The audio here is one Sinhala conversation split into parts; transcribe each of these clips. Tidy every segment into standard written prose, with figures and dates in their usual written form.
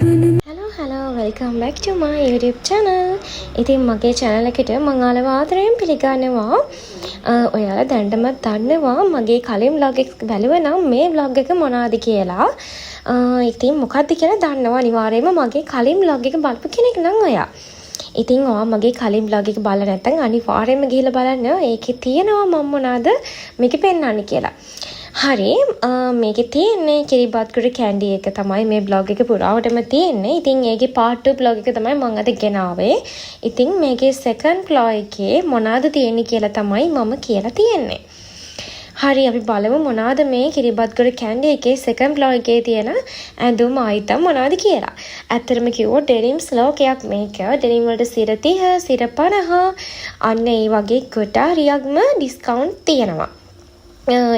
hello, welcome back to my YouTube channel. ඉතින් මගේ channel එකට මම ආලව ආදරයෙන් පිළිගන්නවා. ඔයාලා දැනටමත් දන්නවා මගේ කලින් vlog එක බැලුවා නම් මේ vlog එක මොනවාද කියලා. ඉතින් මොකක්ද කියලා දන්නවා අනිවාර්යයෙන්ම මගේ කලින් vlog එක බලපු කෙනෙක් නම් ඔයා. ඉතින් ඔයා මගේ කලින් vlog එක බලලා නැත්නම් අනිවාර්යයෙන්ම ගිහලා බලන්න. ඒකේ තියෙනවා මම මොනවාද මේක පෙන්නන්නේ කියලා. හරි මේකේ තියෙන්නේ කිරිබත්ගුඩ කැන්ඩි එක තමයි මේ බ්ලොග් එක පුරාවටම තියෙන්නේ. ඉතින් ඒකේ part 2 බ්ලොග් එක තමයි මම අද ගෙනාවේ. ඉතින් මේකේ second vlog එකේ මොනවාද තියෙන්නේ කියලා තමයි මම කියලා තියෙන්නේ. හරි අපි බලමු මොනවාද මේ කිරිබත්ගුඩ කැන්ඩි එකේ second vlog එකේ තියෙන ඇඳුම් ආයිතම් මොනවාද කියලා. ඇත්තටම කිව්වොත් ඩෙනිම්ස් ලෝකයක් මේක. ඩෙනිම් වලට 30 50 අන්න ඒ වගේ කොටාරියක්ම ඩිස්කවුන්ට් තියෙනවා.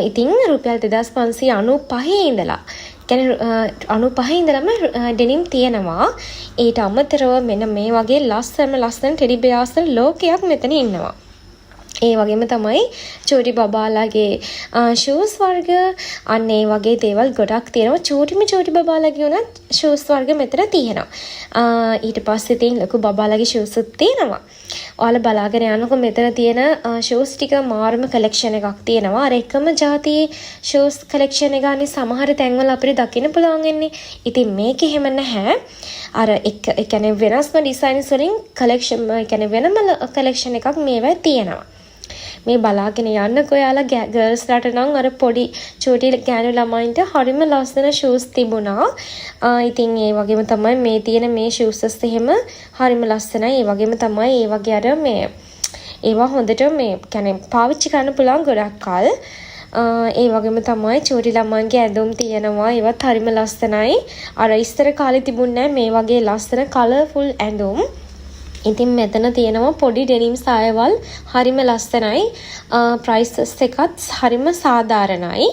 ඉතින් රුපියල් 2595 ඉඳලා කියන්නේ 95 ඉඳලම ඩෙනිම් තියෙනවා. ඊට අමතරව මෙන්න මේ වගේ ලස්සන ටෙඩි බෙයාර්ස් ලෝකයක් මෙතන ඉන්නවා. ඒ වගේම තමයි චූටි බබාලාගේ ෂූස් වර්ග අන්න ඒ වගේ දේවල් ගොඩක් තියෙනවා. චූටි බබාලාගේ උනත් ෂූස් වර්ග මෙතන තියෙනවා. ඊට පස්සේ තියෙන ලොකු බබාලාගේ ෂූස් උත් තියෙනවා. ඔයාලා බලාගෙන යනකොට මෙතන තියෙන ෂූස් ටික මාර්ම කලෙක්ෂන් එකක් තියෙනවා. අර එකම જાතියේ ෂූස් කලෙක්ෂන් එක ගන්න සමහර තැන්වල අපිට දකින්න පුළුවන් වෙන්නේ. ඉතින් මේක එහෙම නැහැ. අර ඒ කියන්නේ වෙනස්ම ඩිසයින්ස් වලින් කලෙක්ෂන් ඒ කියන්නේ වෙනම කලෙක්ෂන් එකක් මේවා තියෙනවා. මේ බලාගෙන යන්නකෝ යාලා ගර්ල්ස්ලාට නම් අර පොඩි චූටි ගෑනු ළමයින්ට හරිම ලස්සන ෂූස් තිබුණා. ඉතින් ඒ වගේම තමයි මේ තියෙන මේ ෂූසස් එහෙම හරිම ලස්සනයි. ඒ වගේම තමයි ඒ වගේ අර මේ ඒවා හොඳට මේ කියන්නේ පාවිච්චි කරන්න පුළුවන් ගොඩක් කල්. ඒ වගේම තමයි චූටි ළමයින්ගේ ඇඳුම් තියෙනවා. ඒවත් හරිම ලස්සනයි. අර ඉස්සර කාලේ තිබුණේ මේ වගේ ලස්සන කලර්ෆුල් ඇඳුම්. ඉතින් මෙතන තියෙනවා පොඩි ඩෙනිම් සායවල් හරිම ලස්සනයි. ප්‍රයිසස් එකත් හරිම සාධාරණයි.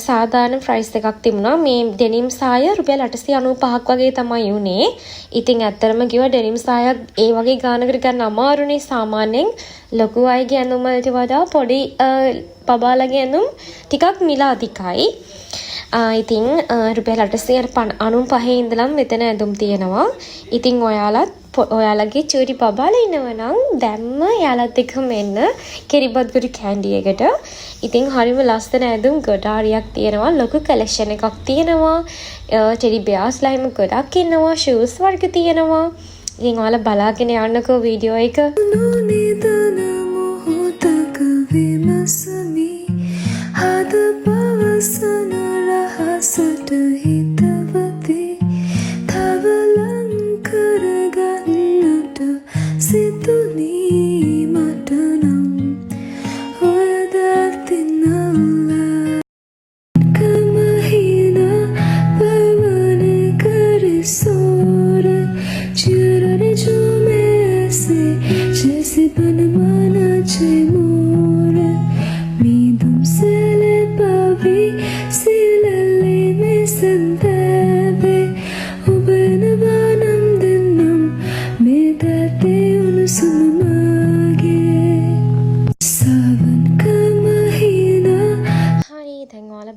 සාධාරණ ප්‍රයිස් එකක් තිබුණා. මේ ඩෙනිම් සාය රුපියල් 895ක් වගේ තමයි උනේ. ඉතින් ඇත්තටම කිව්වා ඩෙනිම් සායක් ඒ වගේ ගානකට ගන්න අමාරුනේ. සාමාන්‍යයෙන් ලොකු අයගේ ඇඳුම් වලට වඩා පොඩි බබාලගේ ඇඳුම් ටිකක් මිල අධිකයි. ඉතින් රුපියල් 895 ඉඳලම මෙතන ඇඳුම් තියෙනවා. ඉතින් ඔයාලගේ චූටි බබාලා ඉන්නවා නම් දැම්ම යාලත් එක්කම එන්න කිරිබත්ගුඩ කැන්ඩි එකට. ඉතින් හරිම ලස්සන ඇඳුම් ගොඩාරියක් තියෙනවා. ලොකු කලෙක්ෂන් එකක් තියෙනවා. ටෙඩි බෙයාර්ස්ලා එහෙම ගොඩක් ඉන්නවා. ෂූස් වර්ග තියෙනවා. ඉතින් ඔයාලා බලාගෙන යන්නකෝ වීඩියෝ එක.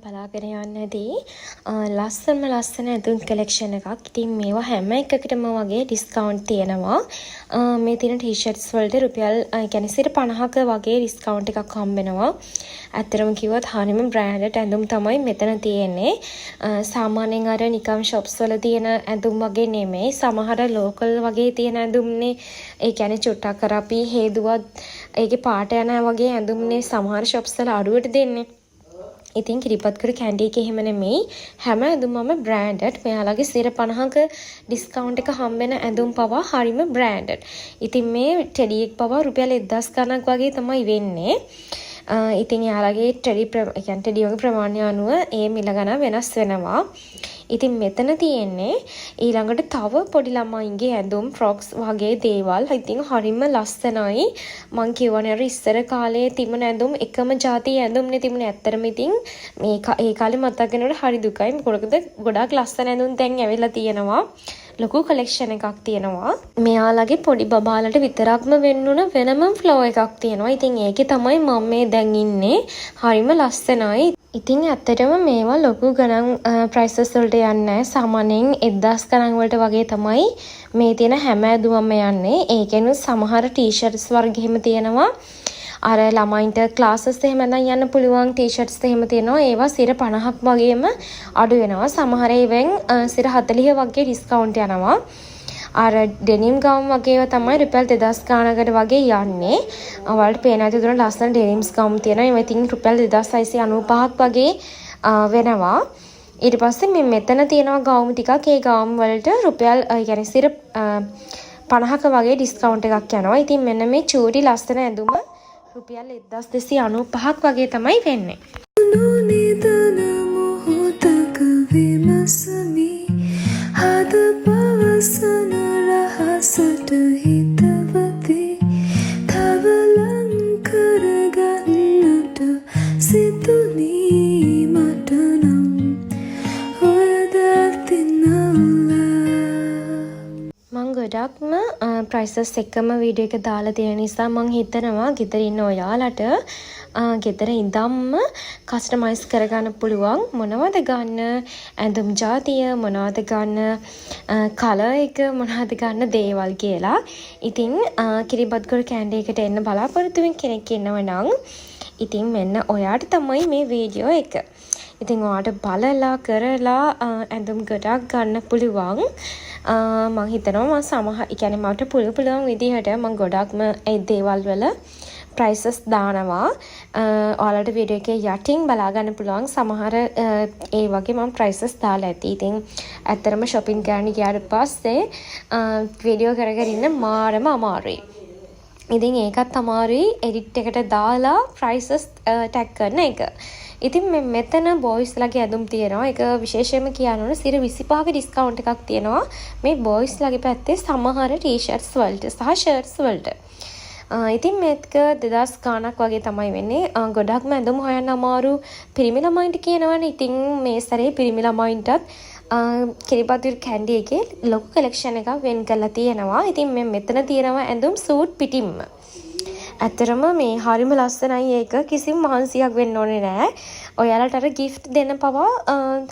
බලාගෙන යන්නදී ලස්සන ඇඳුම් කලෙක්ෂන් එකක්. ඉතින් මේවා හැම එකකටම වගේ ඩිස්කවුන්ට් තියෙනවා. මේ තියෙන ටී-ෂර්ට්ස් වලට රුපියල් කියන්නේ 50ක වගේ ඩිස්කවුන්ට් එකක් හම්බ වෙනවා. ඇත්තටම කිව්වොත් හරියම බ්‍රෑන්ඩඩ් ඇඳුම් තමයි මෙතන තියෙන්නේ. සාමාන්‍යයෙන් අර නිකම් shops වල තියෙන ඇඳුම් වගේ නෙමෙයි. සමහර ලෝකල් වගේ තියෙන ඇඳුම්නේ. ඒ කියන්නේ චුට්ටක් අර අපි හේදුවත් ඒකේ පාට යන වගේ ඇඳුම්නේ සමහර shops වල අඩුවට දෙන්නේ. ඉතින් කිරිබත්ගුඩ කැන්ඩි එකේ එහෙම නෙමෙයි. හැම ඇඳුමම බ්‍රෑන්ඩඩ්. මෙයාලගේ 50ක ඩිස්කවුන්ට් එක හම්බ වෙන ඇඳුම් පවා හරිම බ්‍රෑන්ඩඩ්. ඉතින් මේ ටෙඩි එක පවා රුපියල් 1000 ගණක් වගේ තමයි වෙන්නේ. ඉතින් යාලගේ ටෙඩි වගේ ප්‍රමාණය අනුව ඒ මිල ගණන් වෙනස් වෙනවා. ඉතින් මෙතන තියෙන්නේ ඊළඟට තව පොඩි ළමයින්ගේ ඇඳුම් ෆ්‍රොක්ස් වගේ දේවල්. ඉතින් හරිම ලස්සනයි. මං කියවනේ අර ඉස්සර කාලේ තිබුණ ඇඳුම් එකම જાතිය ඇඳුම්නේ තිබුණේ. ඇත්තටම ඉතින් ඒ කාලේ මතක් වෙනකොට හරි දුකයි. මොකද ගොඩාක් ලස්සන ඇඳුම් දැන් ඇවිල්ලා තියෙනවා. ලොකු කලෙක්ෂන් එකක් තියෙනවා. මෙයාලගේ පොඩි බබාලට විතරක්ම වෙන්නුන වෙනම ෆ්ලෝ එකක් තියෙනවා. ඉතින් ඒකේ තමයි මම මේ දැන් ඉන්නේ. හරිම ලස්සනයි. ඉතින් ඇත්තටම මේවා ලොකු ගණන් ප්‍රයිසස් වලට යන්නේ නැහැ. සාමාන්‍යයෙන් 1000 ගණන් වලට වගේ තමයි මේ තියෙන හැම ඇඳුමම යන්නේ. ඒකෙනුත් සමහර ටී-ෂර්ට්ස් වර්ග එහෙම තියෙනවා. අර ළමයින්ට ක්ලාසස් එහෙම නැත්නම් යන්න පුළුවන් ටී-ෂර්ට්ස් එහෙම තියෙනවා. ඒවා සිර 50ක් වගේම අඩු වෙනවා. සමහර ඒවෙන් සිර 40 වගේ ඩිස්කවුන්ට් යනවා. අර ඩෙනිම් ගවුම් වගේ ඒවා තමයි රුපියල් 2000 ගානකට වගේ යන්නේ. ඔයාලට පේන ඇති උතන ලස්සන ඩෙනිම්ස් ගවුම් තියෙනවා. ඒවා ඉතින් රුපියල් 2695ක් වගේ වෙනවා. ඊට පස්සේ මේ මෙතන තියෙනවා ගවුම් ටිකක්. ඒ ගවුම් වලට රුපියල් يعني සිර 50ක වගේ ඩිස්කවුන්ට් එකක් යනවා. ඉතින් මෙන්න මේ චූටි ලස්සන ඇඳුම රුපියල් 1295ක් වගේ තමයි වෙන්නේ. රහසට හිතවති තවලන් කරගන්නට සිතුනී මට නම් ඔය දර්තිනලා මං ගොඩක්ම ප්‍රයිසස් එක්කම වීඩියෝ එක දාලා තියෙන නිසා මං හිතනවා ගෙදර ඉන්න ඔයාලට ගෙදර ඉඳන්ම කස්ටමයිස් කරගන්න පුළුවන් මොනවද ගන්න ඇඳුම් ජාතිය මොනවද ගන්න කලර් එක මොනවද ගන්න දේවල් කියලා. ඉතින් කිරිබත්ගොඩ කැන්ඩි එකට එන්න බලාපොරොත්තු වෙන කෙනෙක් ඉන්නව නම් ඉතින් මෙන්න ඔයාට තමයි මේ වීඩියෝ එක. ඉතින් ඔයාට බලලා කරලා ඇඳුම් ගොඩක් ගන්න පුළුවන්. මම හිතනවා මම සමහර يعني මට පුළුවන් විදිහට මම ගොඩක්ම ඒ දේවල් වල ප්‍රයිසස් දානවා. ඔයාලට වීඩියෝ එකේ යටින් බලා ගන්න පුළුවන් සමහර ඒ වගේ මම ප්‍රයිසස් දාලා ඇති. ඉතින් ඇත්තරම shopping කරන්න ගියාට පස්සේ වීඩියෝ කරගෙන ඉන්න මාරම අමාරුයි. ඉතින් ඒකත් අමාරුයි edit එකට දාලා ප්‍රයිසස් ටැග් කරන එක. ඉතින් මෙතන බොයිස්ලාගේ ඇඳුම් තියෙනවා. ඒක විශේෂයෙන්ම කියන්න ඕන සිර 25ක ඩිස්කවුන්ට් එකක් තියෙනවා මේ බොයිස්ලාගේ පැත්තේ සමහර ටී-ෂර්ට්ස් වලට සහ ෂර්ට්ස් වලට. ඉතින් මේක 2000 ගාණක් වගේ තමයි වෙන්නේ. ගොඩක්ම ඇඳුම් හොයන්න අමාරු පිරිමි ළමයින්ට කියනවනේ. ඉතින් මේ සැරේ පිරිමි ළමයින්ටත් කිරිබත්ගොඩ කැන්ඩි එකේ ලොකු කලෙක්ෂන් එකක් වෙන් කරලා තියෙනවා. ඉතින් මෙතන තියෙනවා ඇඳුම් සූට් පිටින්ම. ඇත්තරම මේ හරිම ලස්සනයි ඒක. කිසිම මහන්සියක් වෙන්න ඕනේ නැහැ. ඔයාලට අර gift දෙන්න පවා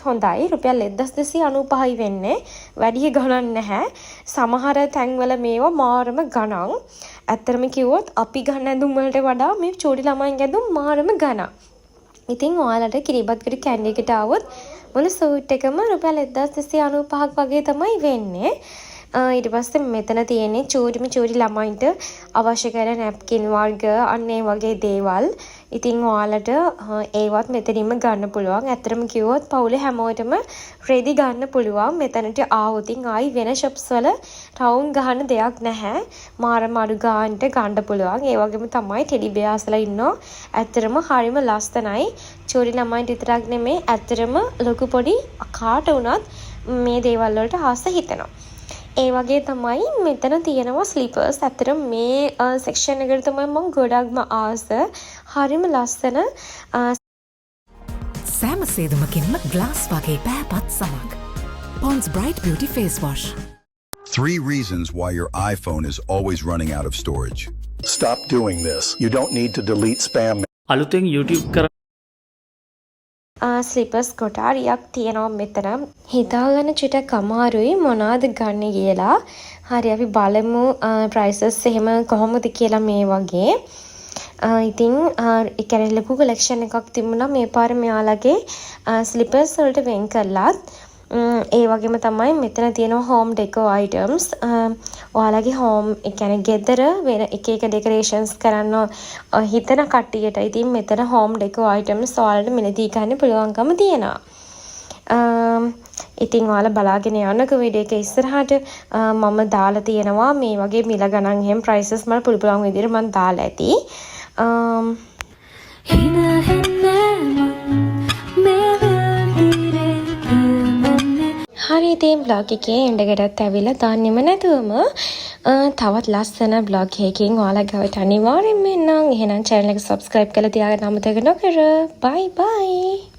හොඳයි. රුපියල් 1295යි වෙන්නේ. වැඩි ගණන් නැහැ. සමහර තැන්වල මේවා මාරම ගණන්. ඇත්තරම කිව්වොත් අපි ගන්න ඇඳුම් වලට වඩා මේ චූටි ළමයින්ගේ ඇඳුම් මාරම ගණන්. ඉතින් ඔයාලට කිරිබත්ගොඩ කැන්ඩි එකට ආවොත් මොන සූට් එකම රුපියල් 1295ක් වගේ තමයි වෙන්නේ. ඊට පස්සේ මෙතන තියෙන්නේ චූටි ළමයින්ට අවශ්‍ය කරන නැප්කින් වර්ග අන්න ඒ වගේ දේවල්. ඉතින් ඔයාලට ඒවත් මෙතනින්ම ගන්න පුළුවන්. ඇත්තටම කිව්වොත් පවුලේ හැමෝටම රෙදි ගන්න පුළුවන්. මෙතනට ආවොත් ආයි වෙන shops වල රවුම් ගහන දෙයක් නැහැ. මාරම අඩු ගානට ගන්න පුළුවන්. ඒ වගේම තමයි ටෙඩි බෙයාස්ලා ඉන්නවා. ඇත්තටම හරිම ලස්සනයි. චූටි ළමයින්ට විතරක් නෙමෙයි ඇත්තටම ලොකු පොඩි කාට වුණත් මේ දේවල් වලට ආස හිතෙනවා. ඒ වගේ තමයි මෙතන තියෙනවා ස්ලිපර්ස්. ඇත්තටම මේ සෙක්ෂන් එකට තමයි මම ගොඩක්ම ආස. හරිම ලස්සන සෑම සේදුමකින්ම ග්ලාස් වගේ පෑපත් සමග. Pond's Bright Beauty Face Wash. 3 reasons why your iPhone is always running out of storage. Stop doing this. You don't need to delete spam. අලුතෙන් YouTube කර ස්ලිපර්ස් කොටාරියක් තියෙනවා මෙතන. හිතාගන්න චුට්ටක් අමාරුයි මොනවද ගන්න කියලා. හරි අපි බලමු ප්‍රයිසස් එහෙම කොහොමද කියලා මේ වගේ. ඉතින් ඒ කියන්නේ ලොකු කලෙක්ෂන් එකක් තිබුණා මේ පාර මෙයාලගේ ස්ලිපර්ස් වලට වෙන් කරලත්. ඒ වගේම තමයි මෙතන තියෙන හෝම් ඩෙකෝ අයිටම්ස්. ඔයාලගේ හෝම් ඒ කියන්නේ ගෙදර වෙන එක එක ඩෙකරේෂන්ස් කරන්න හිතන කට්ටියට ඉතින් මෙතන හෝම් ඩෙකෝ අයිටම්ස් ඔයාලට මිලදී ගන්න පුළුවන්කම තියෙනවා. ඉතින් ඔයාලා බලාගෙන යන්නකෝ වීඩියෝ එක ඉස්සරහට මම දාලා තියෙනවා මේ වගේ මිල ගණන් එහෙම ප්‍රයිසස් මම පුළුවන් විදිහට මම දාලා ඇති. හරි ඉතින් බ්ලොග් එකේ එන්ඩකටත් ඇවිල්ලා දාන්නෙම නැතුවම තවත් ලස්සන බ්ලොග් එකකින් ඔයාලා ගාවට අනිවාර්යෙන්ම එන්නම්. එහෙනම් channel එක subscribe කරලා තියාගන්න අමතක නොකර. bye bye.